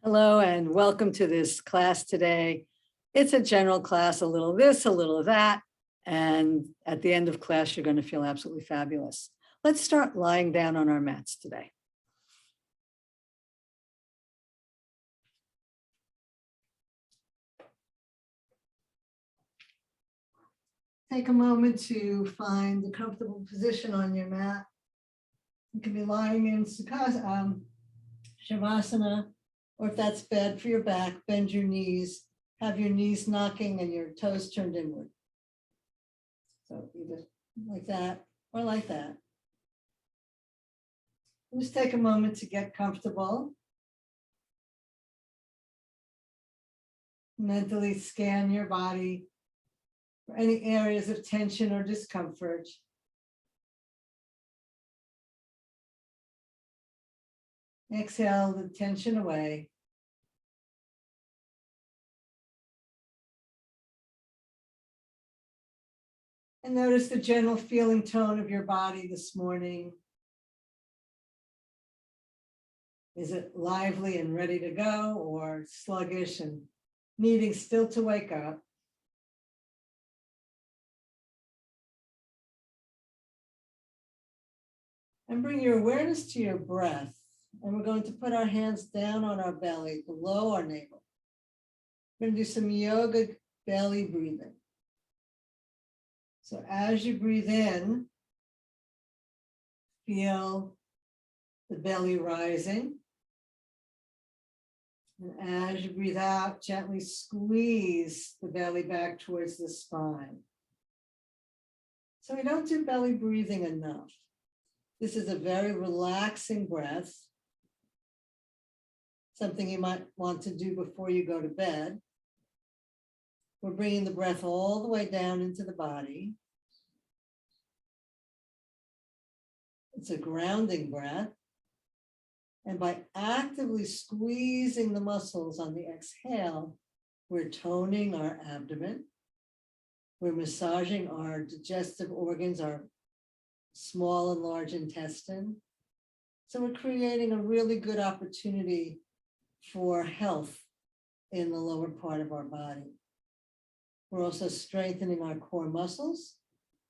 Hello and welcome to this class today. It's a general class, a little this, a little that, and at the end of class, you're going to feel absolutely fabulous. Let's start lying down on our mats today. Take a moment to find the comfortable position on your mat. You can be lying in Shavasana, or if that's bad for your back, bend your knees, have your knees knocking and your toes turned inward. So either like that or like that. Just take a moment to get comfortable. Mentally scan your body for any areas of tension or discomfort. Exhale the tension away. And notice the general feeling tone of your body this morning. Is it lively and ready to go, or sluggish and needing still to wake up? And bring your awareness to your breath. And we're going to put our hands down on our belly, below our navel. We're going to do some yoga belly breathing. So as you breathe in, feel the belly rising. And as you breathe out, gently squeeze the belly back towards the spine. So we don't do belly breathing enough. This is a very relaxing breath. Something you might want to do before you go to bed. We're bringing the breath all the way down into the body. It's a grounding breath. And by actively squeezing the muscles on the exhale, we're toning our abdomen. We're massaging our digestive organs, our small and large intestine. So we're creating a really good opportunity for health in the lower part of our body. We're also strengthening our core muscles,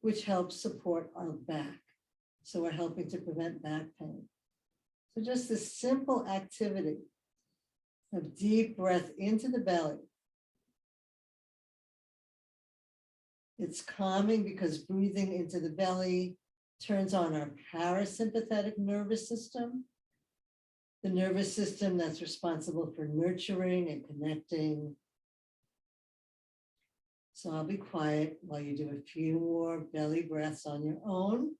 which helps support our back. So we're helping to prevent back pain. So just this simple activity of deep breath into the belly. It's calming because breathing into the belly turns on our parasympathetic nervous system, the nervous system that's responsible for nurturing and connecting. So I'll be quiet while you do a few more belly breaths on your own.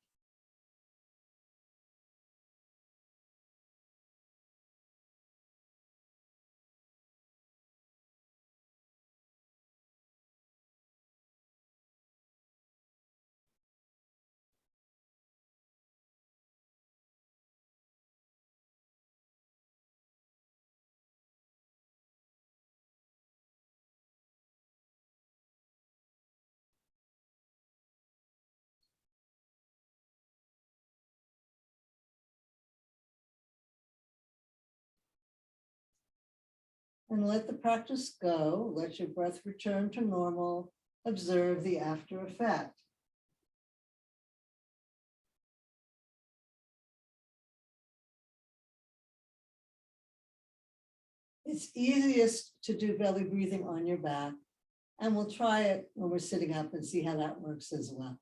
And let the practice go. Let your breath return to normal. Observe the after effect. It's easiest to do belly breathing on your back, and we'll try it when we're sitting up and see how that works as well.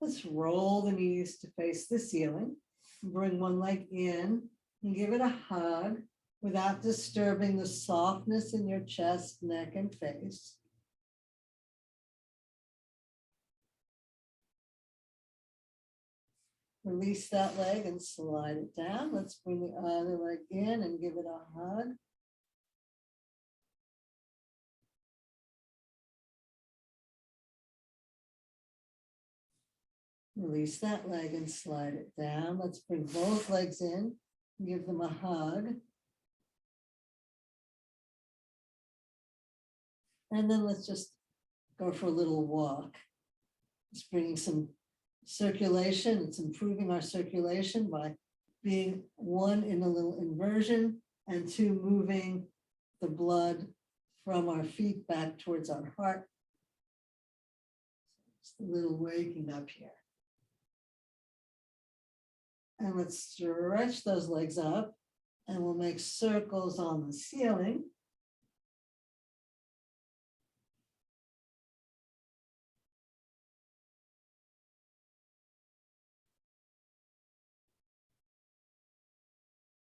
Let's roll the knees to face the ceiling. Bring one leg in and give it a hug without disturbing the softness in your chest, neck, and face. Release that leg and slide it down. Let's bring the other leg in and give it a hug. Release that leg and slide it down. Let's bring both legs in and give them a hug. And then let's just go for a little walk. It's bringing some circulation. It's improving our circulation by being one in a little inversion and 2, moving the blood from our feet back towards our heart. Just a little waking up here. And let's stretch those legs up, and we'll make circles on the ceiling.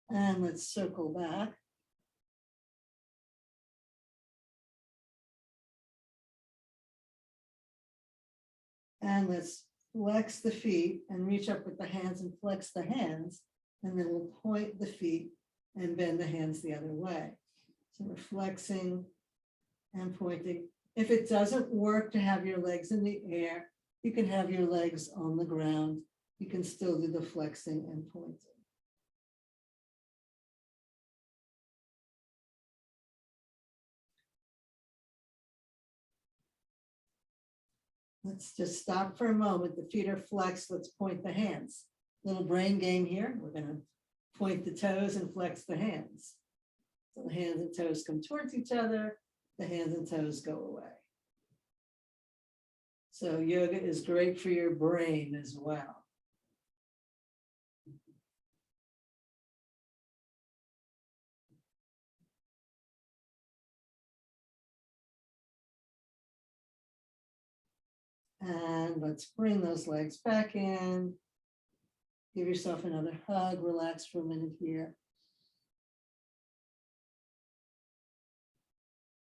And let's circle back. And let's flex the feet and reach up with the hands and flex the hands. And then we'll point the feet and bend the hands the other way. So we're flexing and pointing. If it doesn't work to have your legs in the air, you can have your legs on the ground. You can still do the flexing and pointing. Let's just stop for a moment. The feet are flexed. Let's point the hands. Little brain game here. We're going to point the toes and flex the hands. So the hands and toes come towards each other. The hands and toes go away. So yoga is great for your brain as well. And let's bring those legs back in. Give yourself another hug. Relax for a minute here.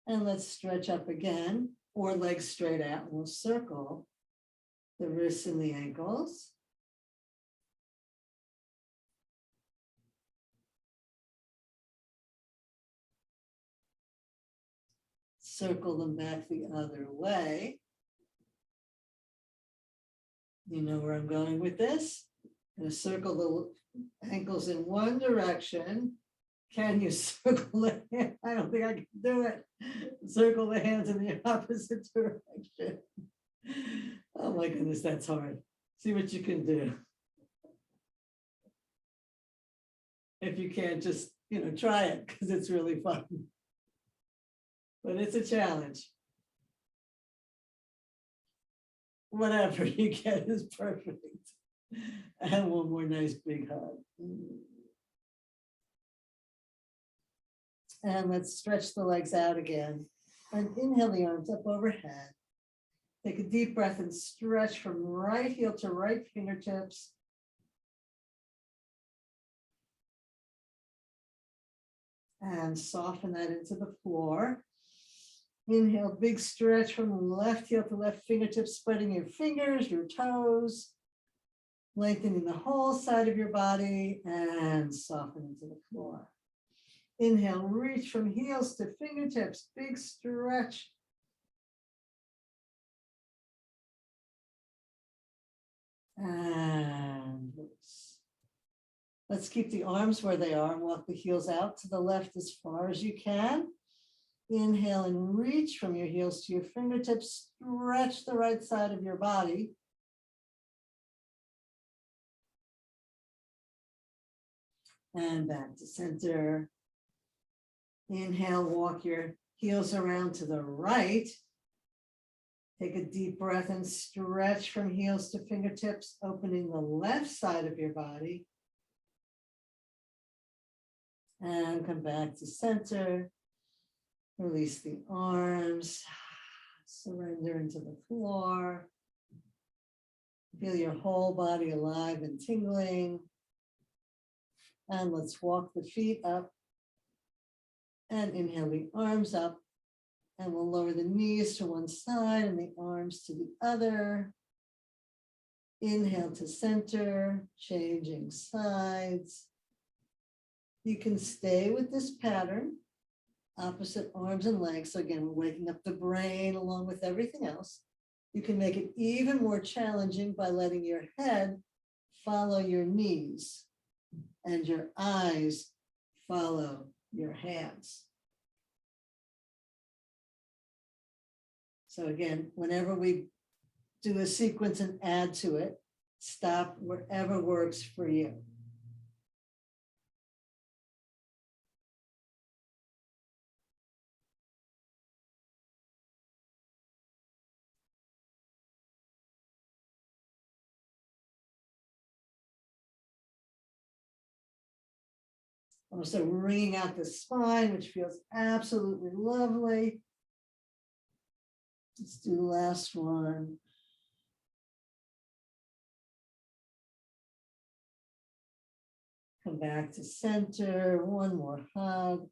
And let's stretch up again, or legs straight out. We'll circle the wrists and the ankles. Circle them back the other way. You know where I'm going with this? I'm going to circle the ankles in one direction. Can you circle the hand? I don't think I can do it. Circle the hands in the opposite direction. Oh my goodness, that's hard. See what you can do. If you can't, just, try it, because it's really fun. But it's a challenge. Whatever you get is perfect. And one more nice big hug. And let's stretch the legs out again. And inhale the arms up overhead. Take a deep breath and stretch from right heel to right fingertips. And soften that into the floor. Inhale, big stretch from left heel to left fingertips, spreading your fingers, your toes, lengthening the whole side of your body, and soften into the floor. Inhale, reach from heels to fingertips, big stretch. And loose. Let's keep the arms where they are and walk the heels out to the left as far as you can. Inhale and reach from your heels to your fingertips. Stretch the right side of your body. And back to center. Inhale, walk your heels around to the right. Take a deep breath and stretch from heels to fingertips, opening the left side of your body. And come back to center. Release the arms. Surrender into the floor. Feel your whole body alive and tingling. And let's walk the feet up. And inhale the arms up. And we'll lower the knees to one side and the arms to the other. Inhale to center, changing sides. You can stay with this pattern, opposite arms and legs. So again, we're waking up the brain along with everything else. You can make it even more challenging by letting your head follow your knees and your eyes follow your hands. So again, whenever we do a sequence and add to it, stop wherever works for you. Also wringing out the spine, which feels absolutely lovely. Let's do the last one. Come back to center, one more hug.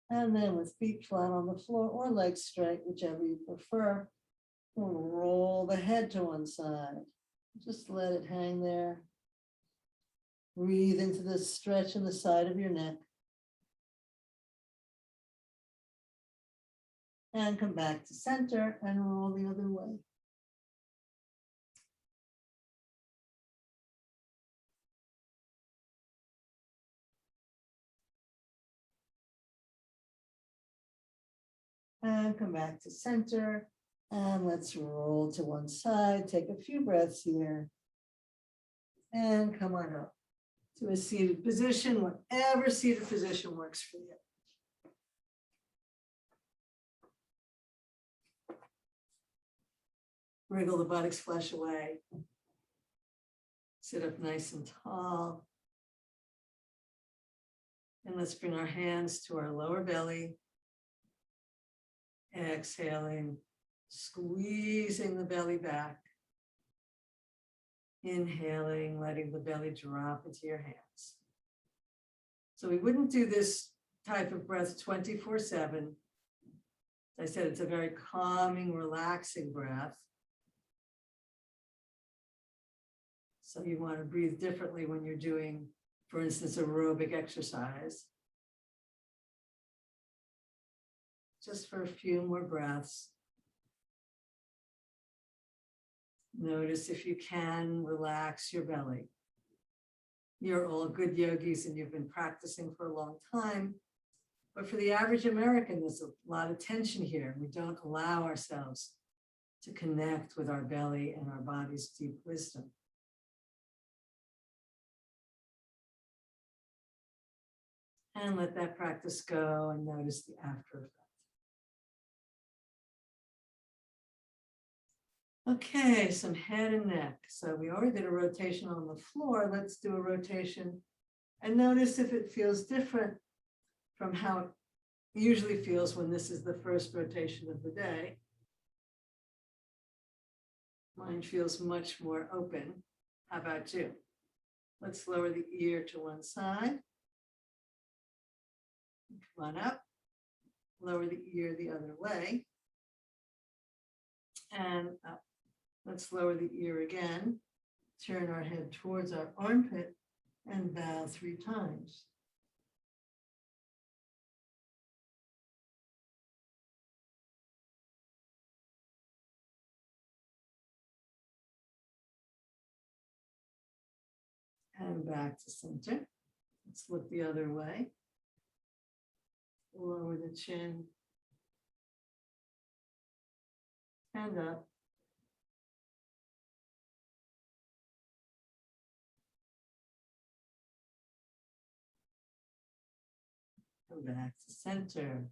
And then with feet flat on the floor or legs straight, whichever you prefer, we'll roll the head to one side. Just let it hang there. Breathe into the stretch in the side of your neck. And come back to center and roll the other way. And come back to center. And let's roll to one side. Take a few breaths here. And come on up to a seated position, whatever seated position works for you. Wriggle the buttocks, flesh away. Sit up nice and tall. And let's bring our hands to our lower belly. Exhaling, squeezing the belly back. Inhaling, letting the belly drop into your hands. So we wouldn't do this type of breath 24/7. As I said, it's a very calming, relaxing breath. So you want to breathe differently when you're doing, for instance, aerobic exercise. Just for a few more breaths. Notice if you can relax your belly. You're all good yogis and you've been practicing for a long time. But for the average American, there's a lot of tension here. We don't allow ourselves to connect with our belly and our body's deep wisdom. And let that practice go and notice the after effect. Okay, some head and neck. So we already did a rotation on the floor. Let's do a rotation and notice if it feels different from how it usually feels when this is the first rotation of the day. Mine feels much more open. How about you? Let's lower the ear to one side. Come on up. Lower the ear the other way. And up. Let's lower the ear again, turn our head towards our armpit and bow 3 times. And back to center. Let's look the other way. Lower the chin. And up. Come back to center.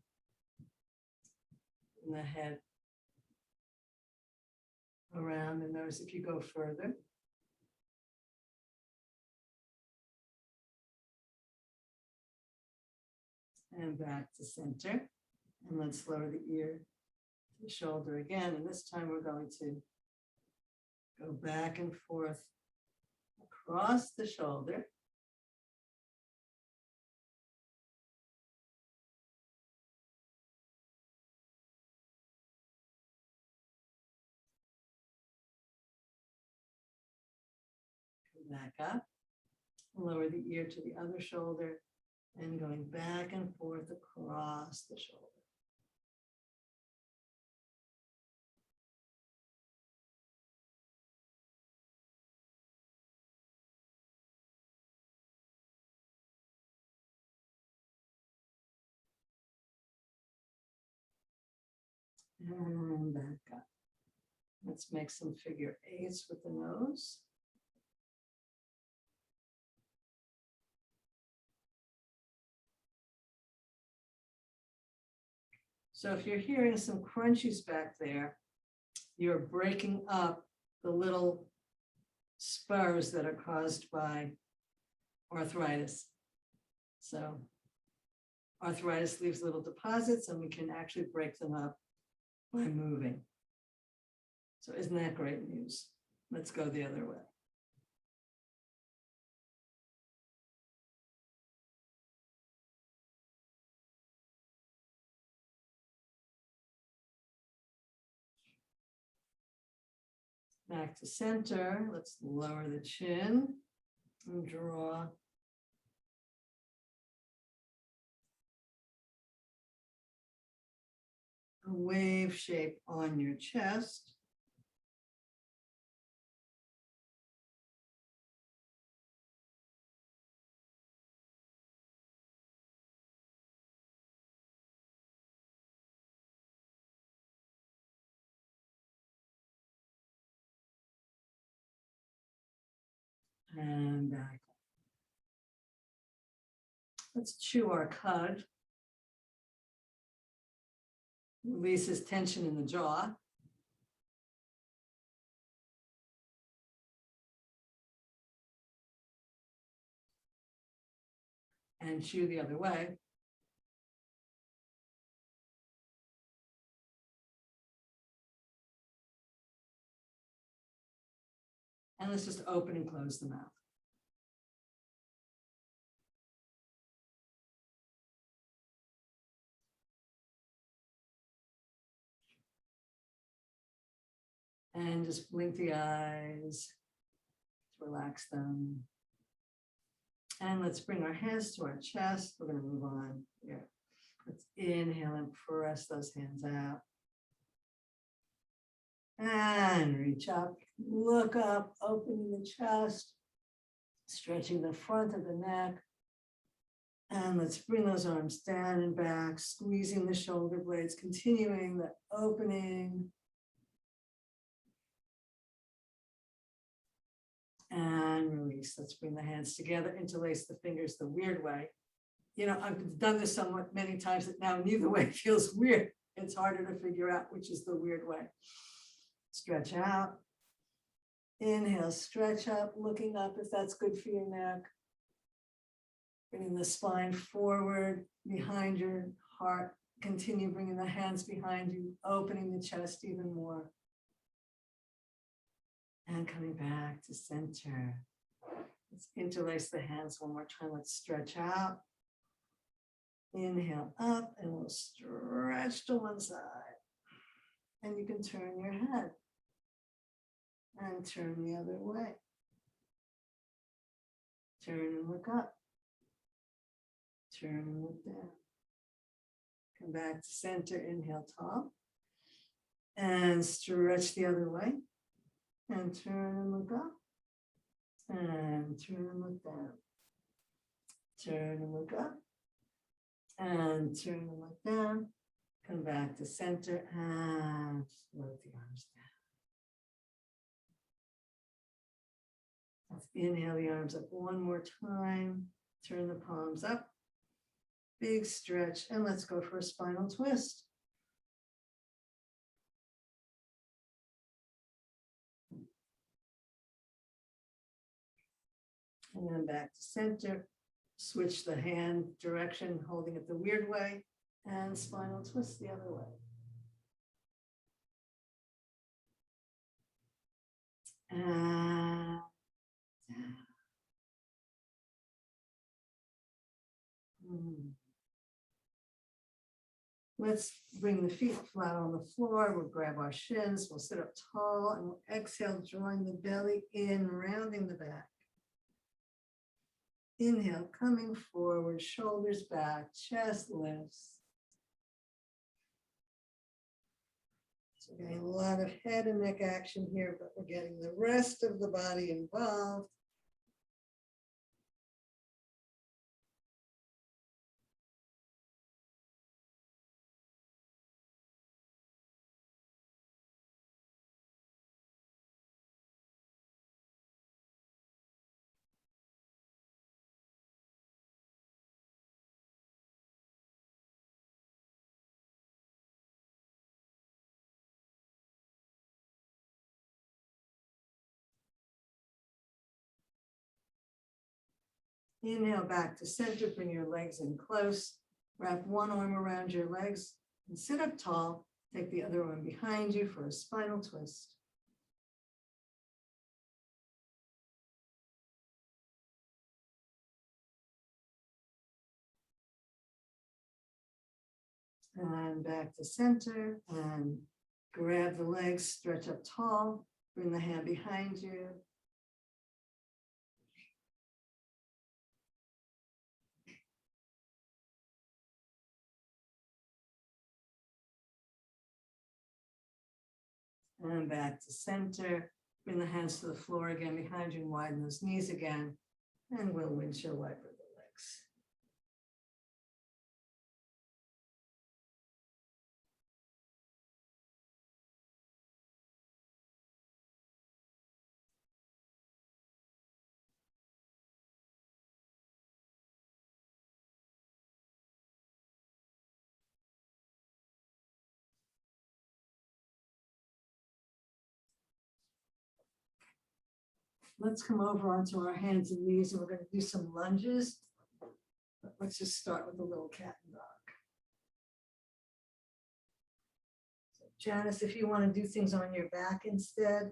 And the head around, and notice if you go further. And back to center. And let's lower the ear to the shoulder again. And this time we're going to go back and forth across the shoulder. Back up, lower the ear to the other shoulder, and going back and forth across the shoulder. And back up. Let's make some figure 8s with the nose. So if you're hearing some crunchies back there, you're breaking up the little spurs that are caused by arthritis. So arthritis leaves little deposits and we can actually break them up by moving. So isn't that great news? Let's go the other way. Back to center. Let's lower the chin and draw a wave shape on your chest. And back. Let's chew our cud. Releases tension in the jaw. And chew the other way. And let's just open and close the mouth. And just blink the eyes, relax them. And let's bring our hands to our chest. We're going to move on here. Let's inhale and press those hands out. And reach up, look up, opening the chest, stretching the front of the neck. And let's bring those arms down and back, squeezing the shoulder blades, continuing the opening. And release. Let's bring the hands together, interlace the fingers the weird way. You know, I've done this somewhat many times that now neither way feels weird. It's harder to figure out which is the weird way. Stretch out. Inhale, stretch up, looking up if that's good for your neck. Bringing the spine forward, behind your heart. Continue bringing the hands behind you, opening the chest even more. And coming back to center. Let's interlace the hands one more time. Let's stretch out. Inhale up and we'll stretch to one side. And you can turn your head and turn the other way. Turn and look up. Turn and look down. Come back to center. Inhale tall. And stretch the other way. And turn and look up. And turn and look down. Turn and look up. And turn and look down. Come back to center and float the arms down. Let's inhale the arms up one more time. Turn the palms up. Big stretch. And let's go for a spinal twist. And then back to center. Switch the hand direction, holding it the weird way, and spinal twist the other way. And down. Let's bring the feet flat on the floor. We'll grab our shins. We'll sit up tall and we'll exhale, drawing the belly in, rounding the back. Inhale, coming forward, shoulders back, chest lifts. So we're getting a lot of head and neck action here, but we're getting the rest of the body involved. Inhale back to center, bring your legs in close. Wrap one arm around your legs and sit up tall. Take the other arm behind you for a spinal twist. And back to center and grab the legs, stretch up tall, bring the hand behind you. And back to center. Bring the hands to the floor again behind you and widen those knees again. And we'll windshield wiper the legs. Let's come over onto our hands and knees, and we're going to do some lunges. But let's just start with a little cat and dog. So Janice, if you want to do things on your back instead.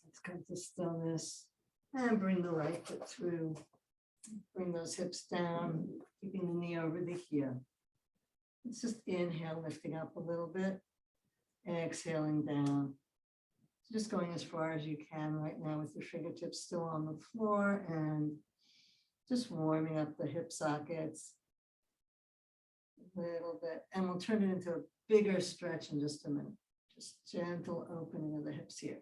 Let's come to stillness and bring the right foot through. Bring those hips down, keeping the knee over the heel. Let's just inhale, lifting up a little bit, exhaling down. Just going as far as you can right now with your fingertips still on the floor and just warming up the hip sockets a little bit. And we'll turn it into a bigger stretch in just a minute. Just gentle opening of the hips here.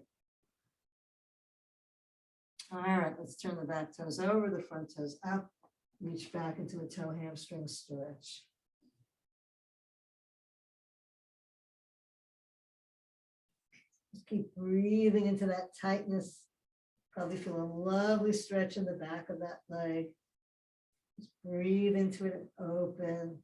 All right, let's turn the back toes over, the front toes up. Reach back into a toe hamstring stretch. Just keep breathing into that tightness. Probably feel a lovely stretch in the back of that leg. Just breathe into it and open.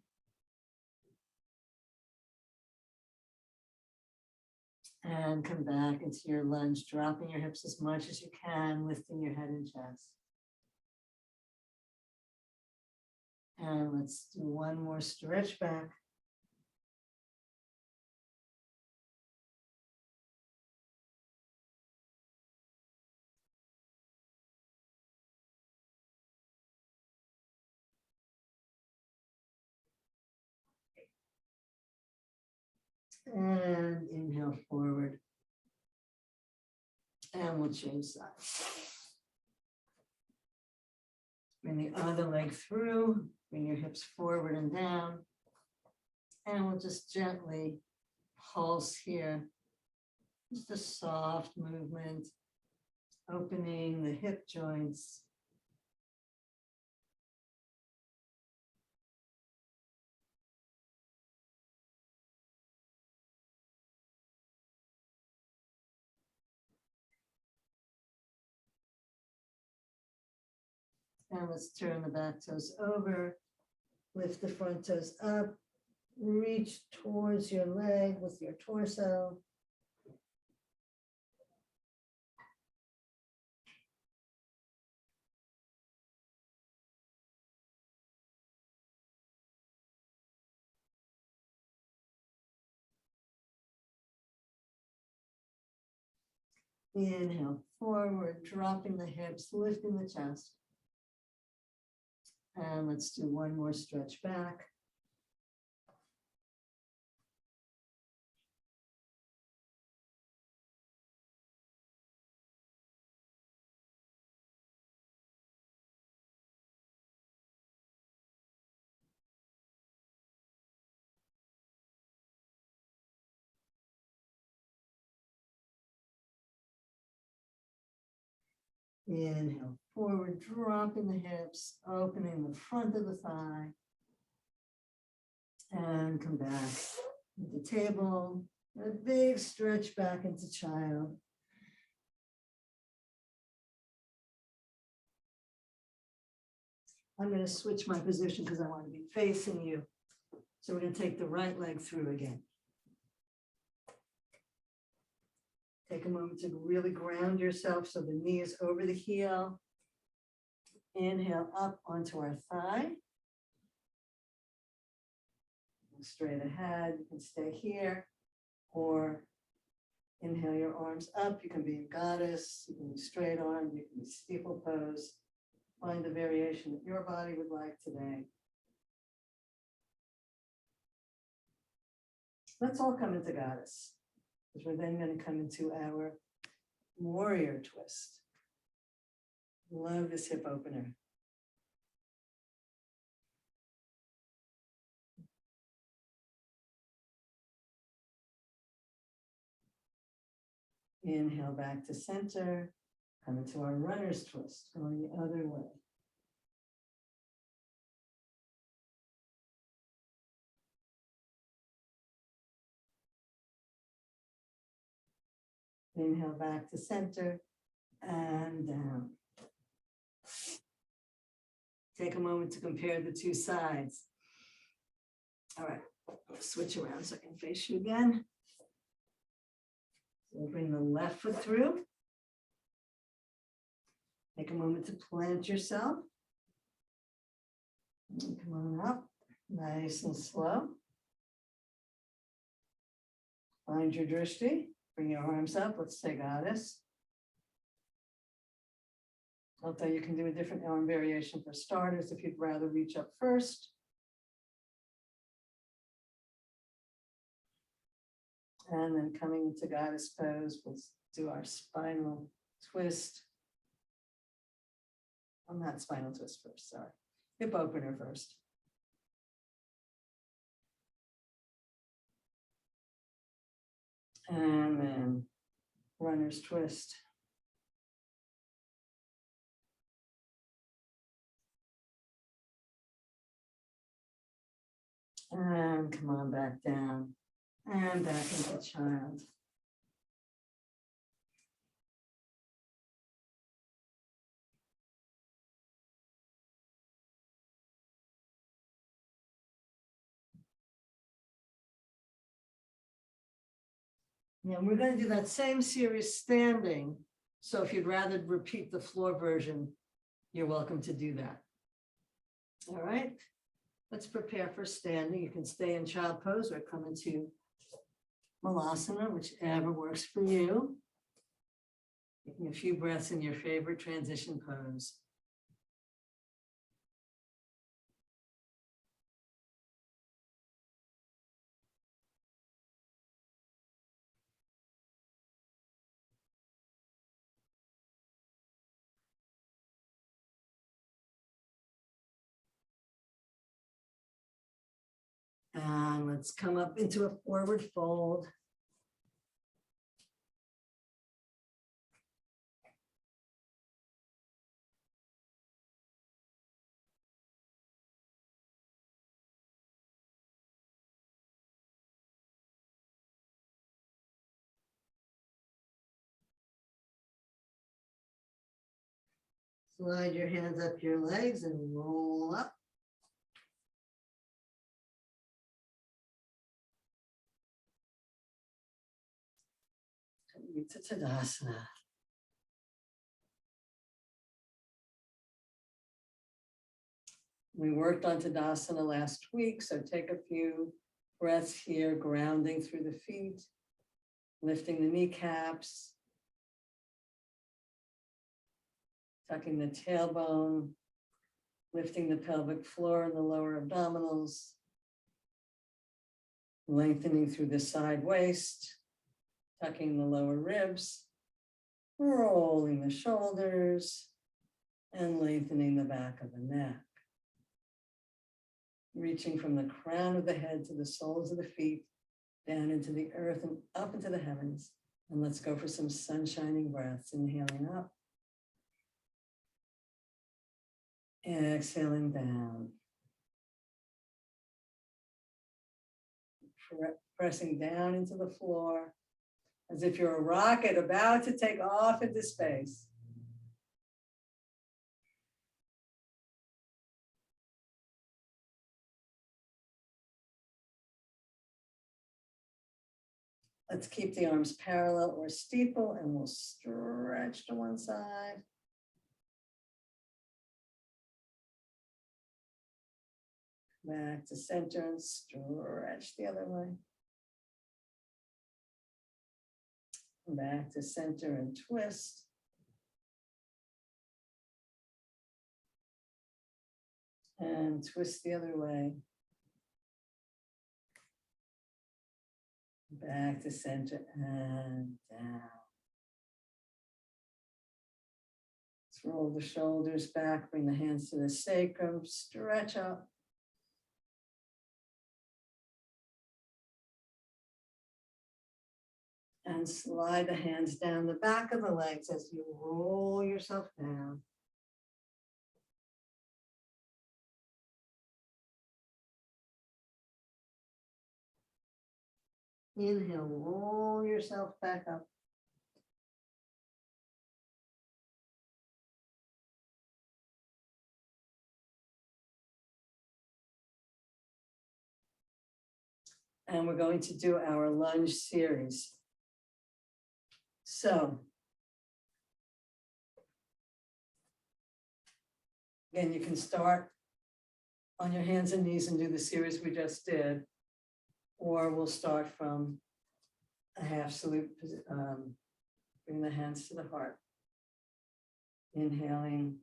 And come back into your lunge, dropping your hips as much as you can, lifting your head and chest. And let's do one more stretch back. And inhale forward. And we'll change sides. Bring the other leg through. Bring your hips forward and down. And we'll just gently pulse here. Just a soft movement. Opening the hip joints. And let's turn the back toes over, lift the front toes up, reach towards your leg with your torso. Inhale forward, dropping the hips, lifting the chest. And let's do one more stretch back. Inhale forward, dropping the hips, opening the front of the thigh. And come back to the table. A big stretch back into child. I'm going to switch my position because I want to be facing you. So we're going to take the right leg through again. Take a moment to really ground yourself so the knee is over the heel. Inhale up onto our thigh. Straight ahead, you can stay here, or inhale your arms up. You can be in goddess, you can be straight arm, you can be steeple pose. Find the variation that your body would like today. Let's all come into goddess, because we're then going to come into our warrior twist. Love this hip opener. Inhale back to center. Come into our runner's twist, going the other way. Inhale back to center and down. Take a moment to compare the two sides. All right, let's switch around so I can face you again. We'll bring the left foot through. Take a moment to plant yourself. And come on up, nice and slow. Find your drishti. Bring your arms up. Let's say goddess. Although you can do a different arm variation for starters if you'd rather reach up first. And then coming into goddess pose, we'll do our spinal twist. I'm not spinal twist first, sorry. Hip opener first. And then runner's twist. And come on back down and back into child. Yeah, we're going to do that same series standing. So if you'd rather repeat the floor version, you're welcome to do that. All right, let's prepare for standing. You can stay in child pose or come into Malasana, whichever works for you. Taking a few breaths in your favorite transition pose. And let's come up into a forward fold. Slide your hands up your legs and roll up. Coming to Tadasana. We worked on Tadasana last week, so take a few breaths here, grounding through the feet, lifting the kneecaps, tucking the tailbone, lifting the pelvic floor and the lower abdominals, lengthening through the side waist, tucking the lower ribs, rolling the shoulders, and lengthening the back of the neck. Reaching from the crown of the head to the soles of the feet, down into the earth and up into the heavens. And let's go for some sun shining breaths. Inhaling up. Exhaling down. pressing down into the floor as if you're a rocket about to take off into space. Let's keep the arms parallel or steeple, and we'll stretch to one side. Back to center and stretch the other way. Back to center and twist. And twist the other way. Back to center and down. Let's roll the shoulders back, bring the hands to the sacrum, stretch up. And slide the hands down the back of the legs as you roll yourself down. Inhale, roll yourself back up. And we're going to do our lunge series. So, again, you can start on your hands and knees and do the series we just did, or we'll start from a half salute, bring the hands to the heart. Inhaling.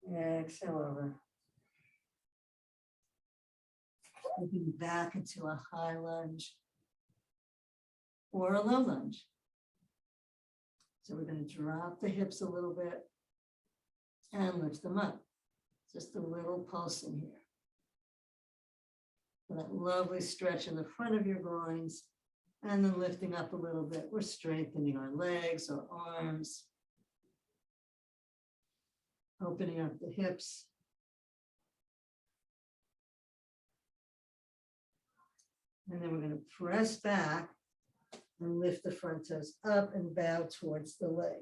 Exhale over. Moving back into a high lunge or a low lunge. So we're going to drop the hips a little bit and lift them up. Just a little pulsing here. For that lovely stretch in the front of your groins, and then lifting up a little bit. We're strengthening our legs or arms, opening up the hips. And then we're going to press back and lift the front toes up and bow towards the leg.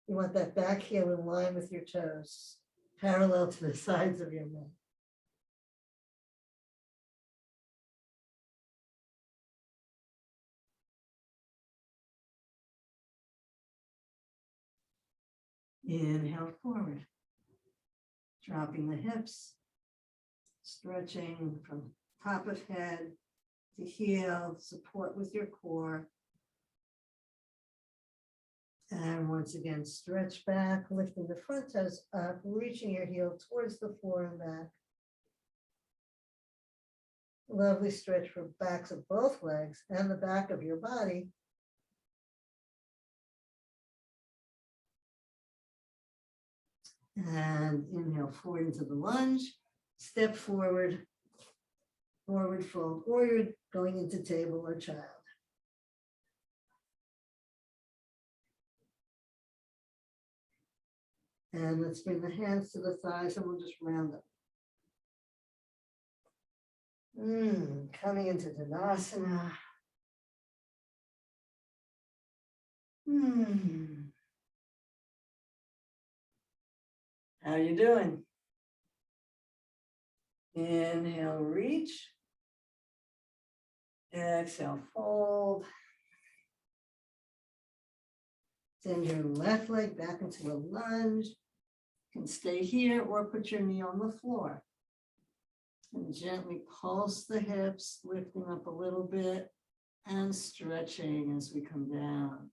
You want that back heel in line with your toes, parallel to the sides of your mat. Inhale forward, dropping the hips, stretching from top of head to heel, support with your core. And once again, stretch back, lifting the front toes up, reaching your heel towards the floor and back. Lovely stretch for backs of both legs and the back of your body. And inhale forward into the lunge, step forward, forward fold, or you're going into table or child. And let's bring the hands to the thighs and we'll just round up. Coming into Tadasana. How you doing? Inhale, reach. Exhale, fold. Send your left leg back into a lunge. You can stay here or put your knee on the floor. And gently pulse the hips, lifting up a little bit and stretching as we come down.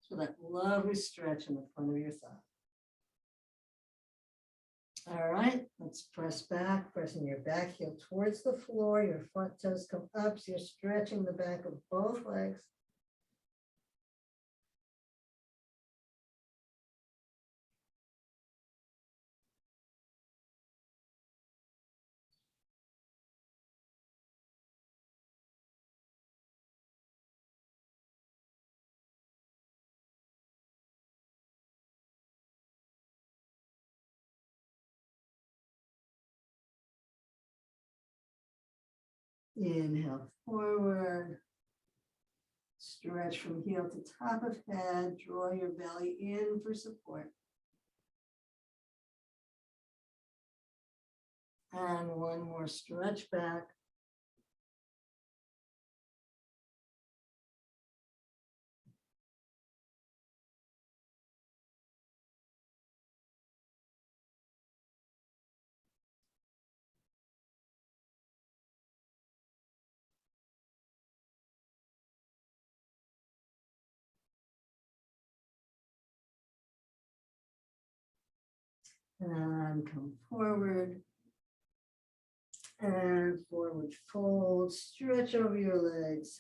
So that lovely stretch in the front of your thigh. All right, let's press back, pressing your back heel towards the floor. Your front toes come up, so you're stretching the back of both legs. Inhale forward. Stretch from heel to top of head. Draw your belly in for support. And one more stretch back. And come forward. And forward fold. Stretch over your legs.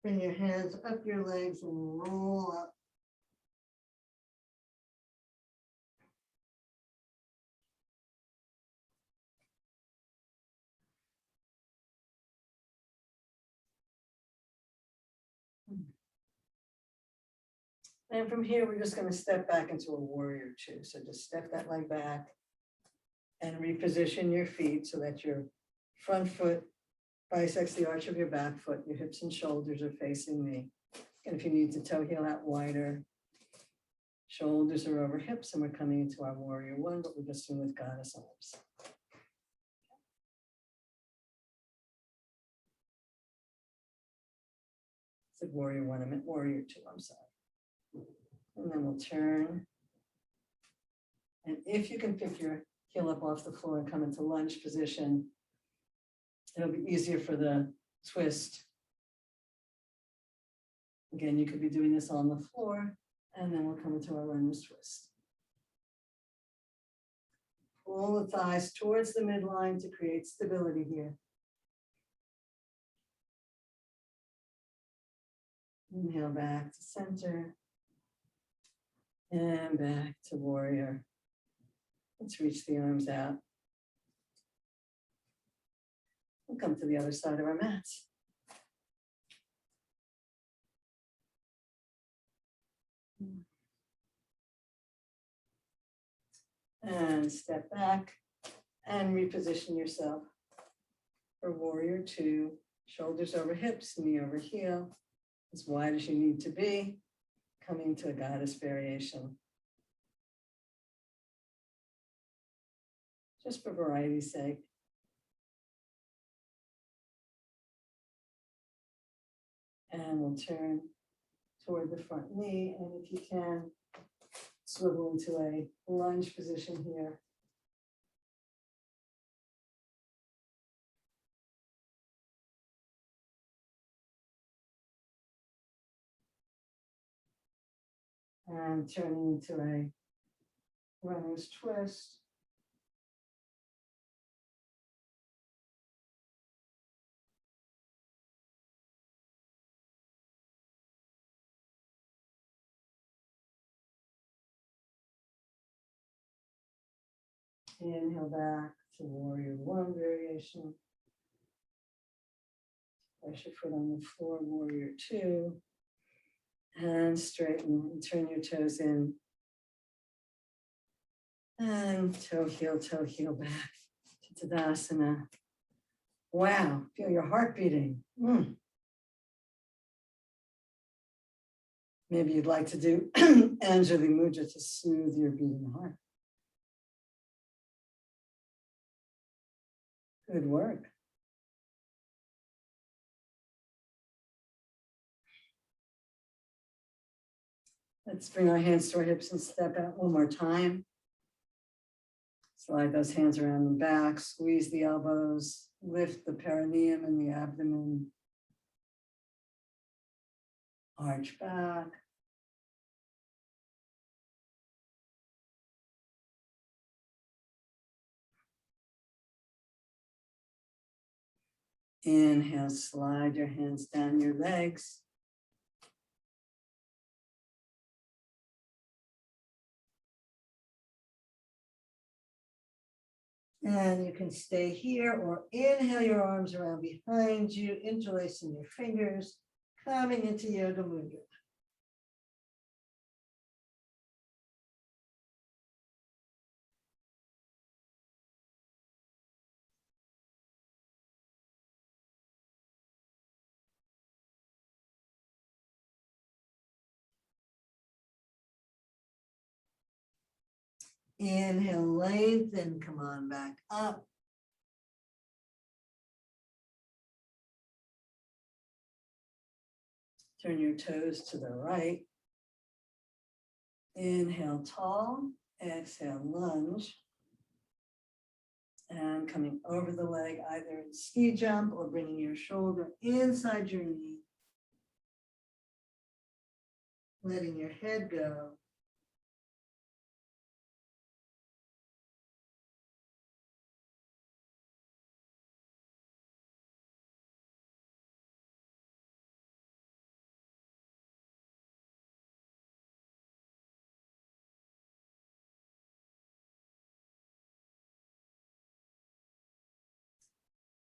Bring your hands up your legs and roll up. And from here, we're just going to step back into a warrior two. So just step that leg back and reposition your feet so that your front foot bisects the arch of your back foot. Your hips and shoulders are facing me. And if you need to toe heel out wider, shoulders are over hips, and we're coming into our warrior one, but we're just doing with goddess arms. It's a warrior one, I meant warrior two, I'm sorry. And then we'll turn. And if you can pick your heel up off the floor and come into lunge position, it'll be easier for the twist. Again, you could be doing this on the floor, and then we'll come into our lunge twist. Pull the thighs towards the midline to create stability here. Inhale back to center. And back to warrior. Let's reach the arms out. We'll come to the other side of our mats. And step back and reposition yourself for warrior two. Shoulders over hips, knee over heel, as wide as you need to be. Coming to a goddess variation. Just for variety's sake. And we'll turn toward the front knee, and if you can, swivel into a lunge position here. And turning into a runner's twist. Inhale back to warrior one variation. Place your foot on the floor, warrior two. And straighten and turn your toes in. And toe heel back to Tadasana. Wow, feel your heart beating. Maybe you'd like to do Anjali Mudra to soothe your beating heart. Good work. Let's bring our hands to our hips and step out one more time. Slide those hands around the back, squeeze the elbows, lift the perineum and the abdomen. Arch back. Inhale, slide your hands down your legs. And you can stay here or inhale your arms around behind you, interlacing your fingers, coming into Yoga Mudra. Inhale, lengthen, come on back up. Turn your toes to the right. Inhale, tall. Exhale, lunge. And coming over the leg, either in ski jump or bringing your shoulder inside your knee. Letting your head go.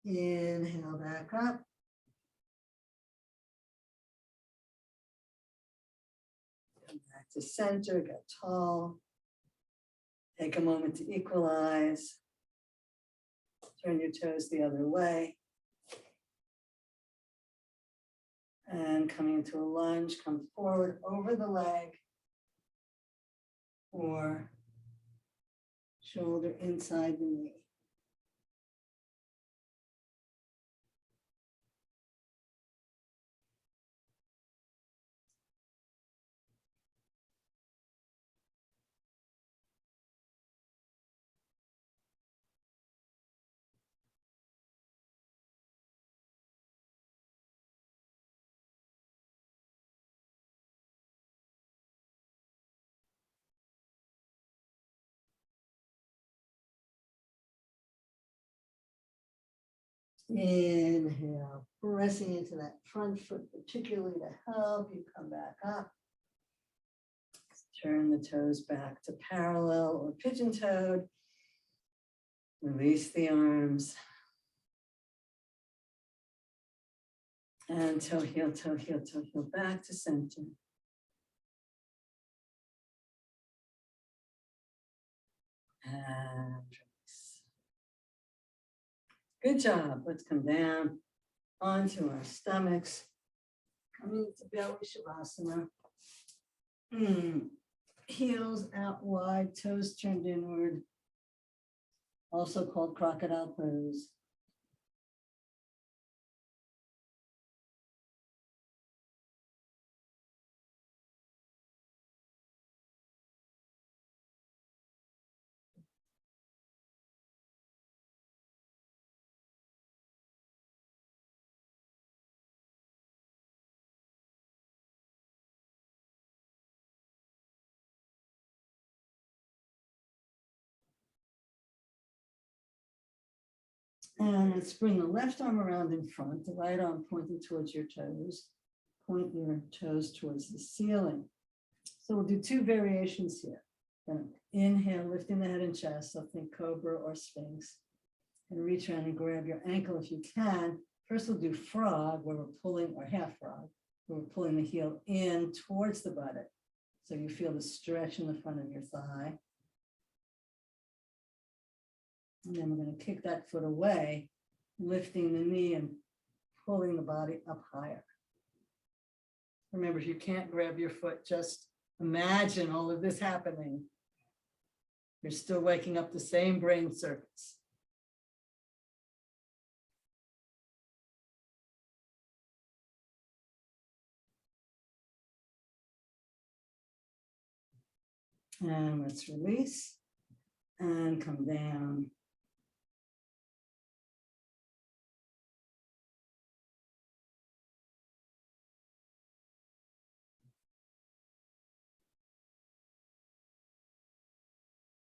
Inhale back up. Come back to center, get tall. Take a moment to equalize. Turn your toes the other way. And coming into a lunge, come forward over the leg or shoulder inside the knee. Inhale, pressing into that front foot, particularly to help you come back up. Turn the toes back to parallel or pigeon-toed. Release the arms. And toe heel, toe heel, toe heel, back to center. And release. Good job. Let's come down onto our stomachs. Coming to belly Shavasana. Heels out wide, toes turned inward. Also called Crocodile Pose. And let's bring the left arm around in front, the right arm pointing towards your toes. Point your toes towards the ceiling. So we'll do two variations here. Then inhale, lifting the head and chest, so think cobra or sphinx. And reach around and grab your ankle if you can. First we'll do frog, where we're pulling, or half frog, where we're pulling the heel in towards the buttock. So you feel the stretch in the front of your thigh. And then we're going to kick that foot away, lifting the knee and pulling the body up higher. Remember, if you can't grab your foot, just imagine all of this happening. You're still waking up the same brain circuits. And let's release and come down.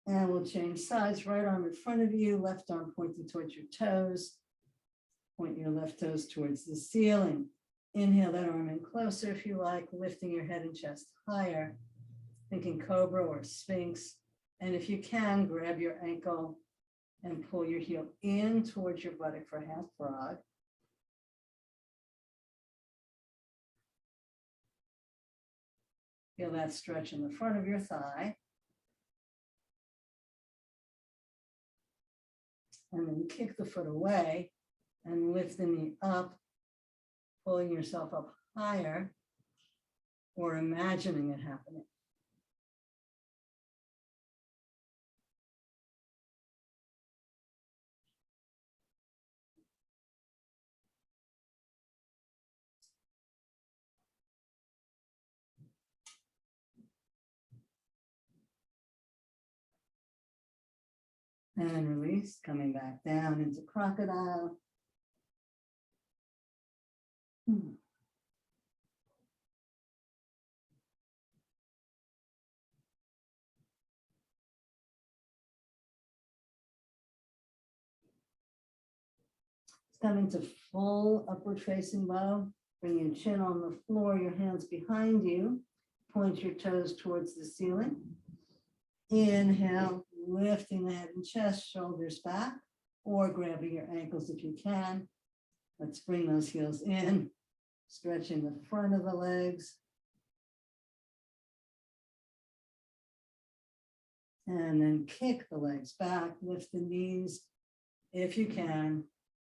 And we'll change sides, right arm in front of you, left arm pointing towards your toes. Point your left toes towards the ceiling. Inhale that arm in closer if you like, lifting your head and chest higher, thinking cobra or sphinx. And if you can, grab your ankle and pull your heel in towards your buttock for half frog. Feel that stretch in the front of your thigh. And then kick the foot away and lift the knee up, pulling yourself up higher or imagining it happening. And release, coming back down into crocodile. Coming to full upward facing bow. Bring your chin on the floor, your hands behind you. Point your toes towards the ceiling. Inhale, lifting the head and chest, shoulders back, or grabbing your ankles if you can. Let's bring those heels in, stretching the front of the legs. And then kick the legs back, lift the knees if you can.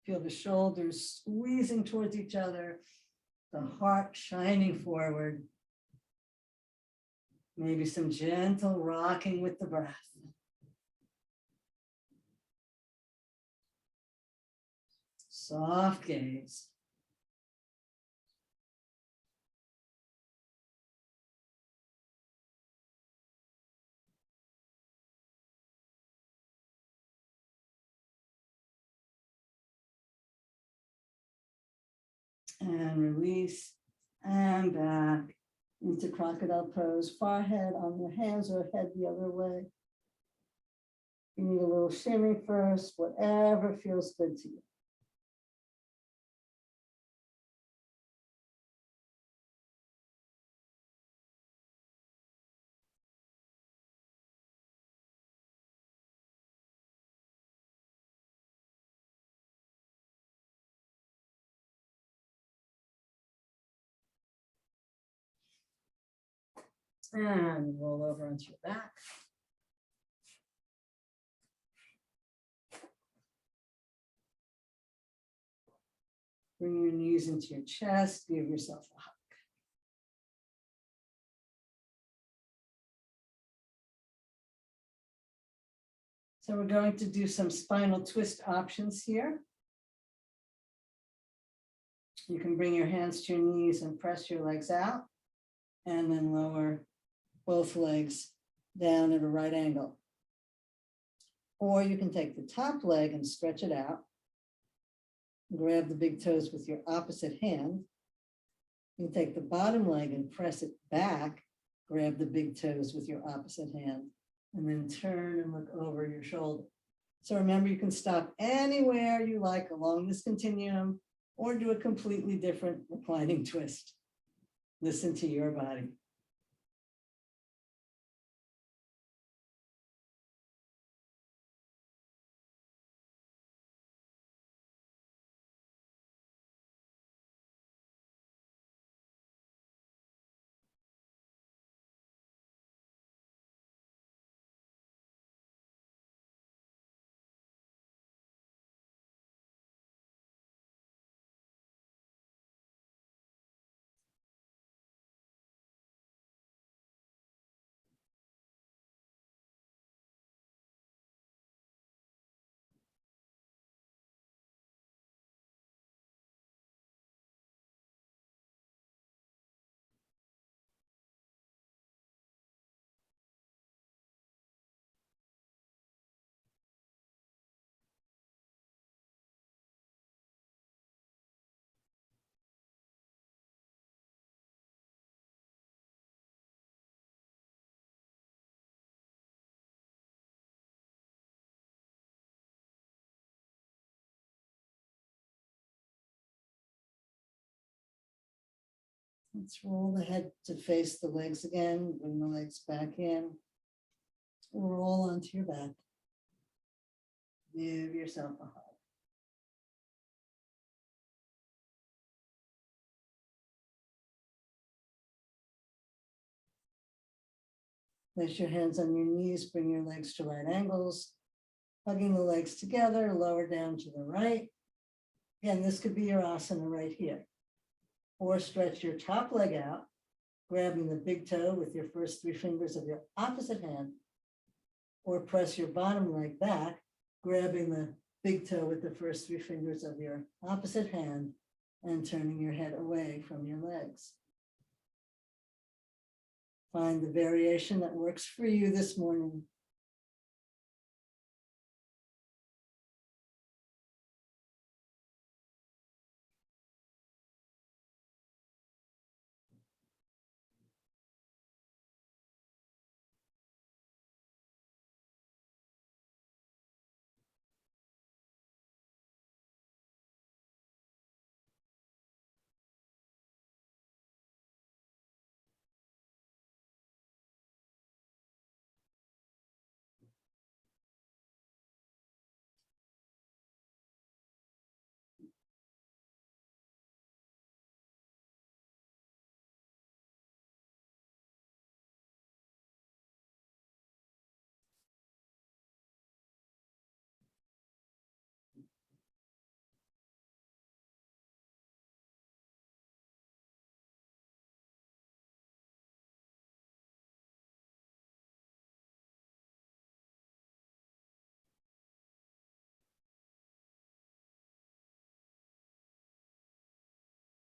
Feel the shoulders squeezing towards each other, the heart shining forward. Maybe some gentle rocking with the breath. Soft gaze. And release, and back into crocodile pose, far head on your hands or head the other way. You need a little shimmy first, whatever feels good to you. And roll over onto your back. Bring your knees into your chest, give yourself a hug. So we're going to do some spinal twist options here. You can bring your hands to your knees and press your legs out, and then lower both legs down at a right angle. Or you can take the top leg and stretch it out. Grab the big toes with your opposite hand. You can take the bottom leg and press it back. Grab the big toes with your opposite hand, and then turn and look over your shoulder. So remember, you can stop anywhere you like along this continuum, or do a completely different reclining twist. Listen to your body. Let's roll the head to face the legs again. Bring the legs back in. Roll onto your back. Give yourself a hug. Place your hands on your knees. Bring your legs to right angles. Hugging the legs together, lower down to the right. Again, this could be your asana right here. Or stretch your top leg out, grabbing the big toe with your first 3 fingers of your opposite hand, or press your bottom leg back, grabbing the big toe with the first 3 fingers of your opposite hand and turning your head away from your legs. Find the variation that works for you this morning.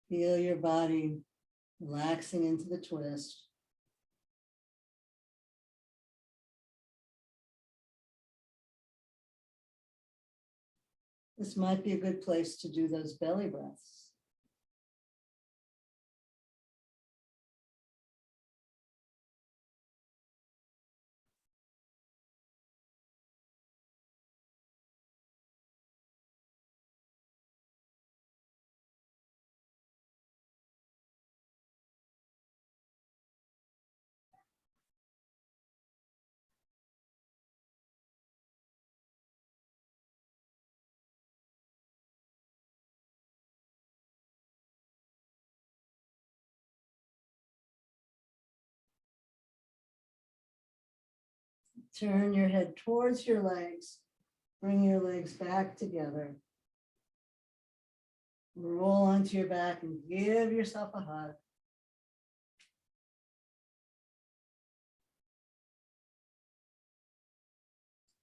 Feel your body relaxing into the twist. This might be a good place to do those belly breaths. Turn your head towards your legs. Bring your legs back together. Roll onto your back and give yourself a hug.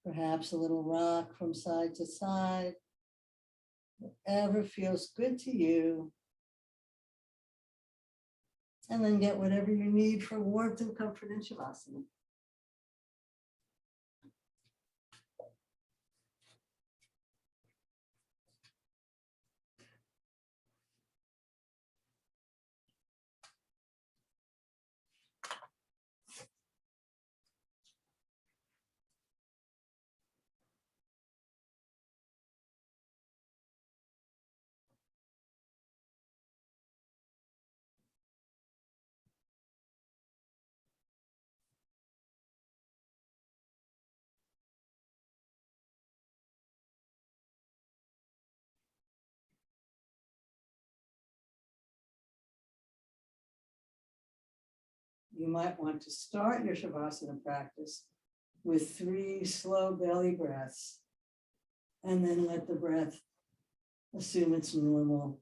Perhaps a little rock from side to side. Whatever feels good to you. And then get whatever you need for warmth and comfort in Shavasana. You might want to start your Shavasana practice with 3 slow belly breaths, and then let the breath assume its normal.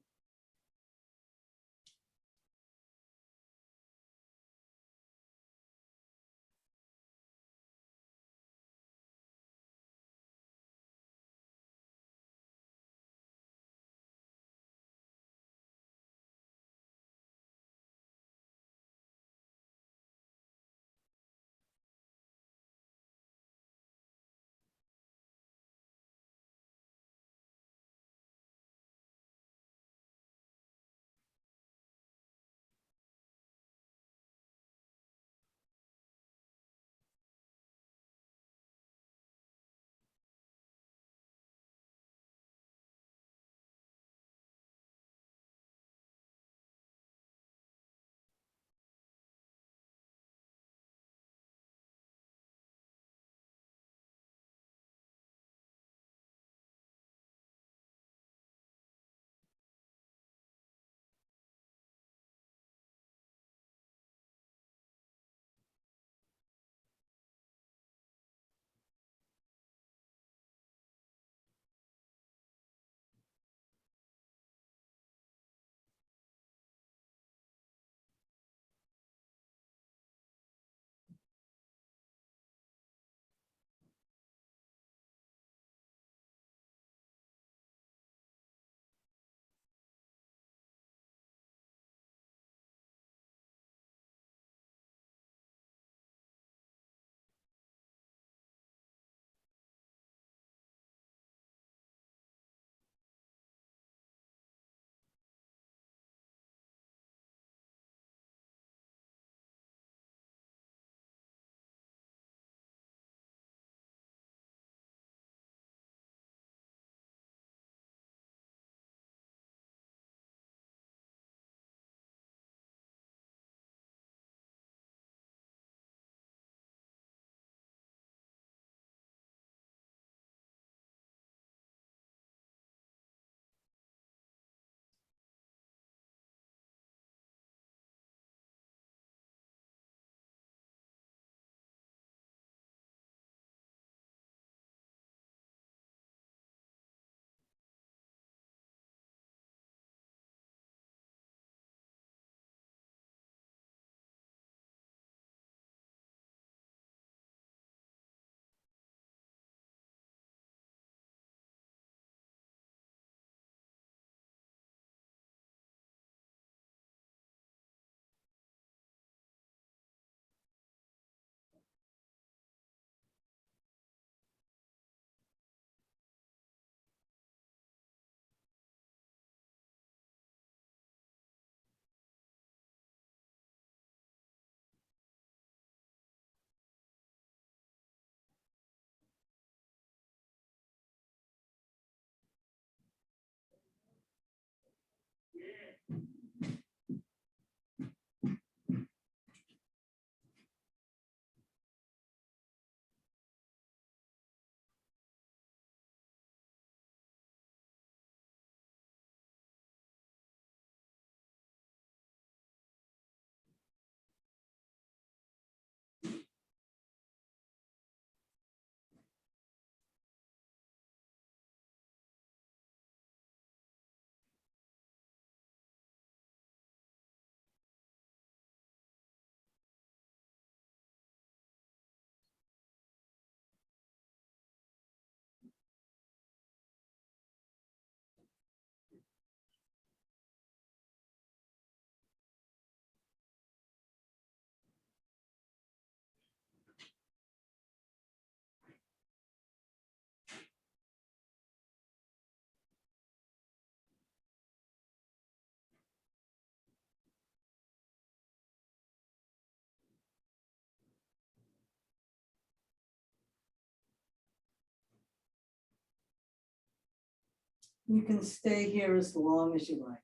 You can stay here as long as you like.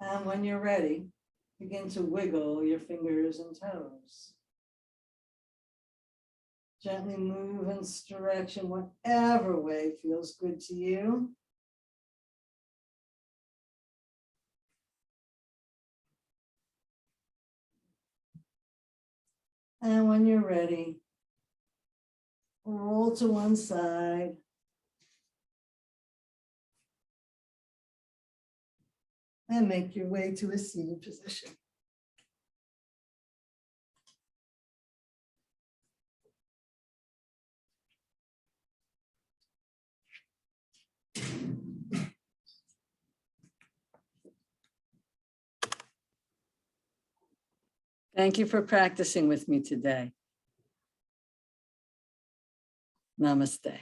And when you're ready, begin to wiggle your fingers and toes. Gently move and stretch in whatever way feels good to you. And when you're ready, roll to one side. And make your way to a seated position. Thank you for practicing with me today. Namaste.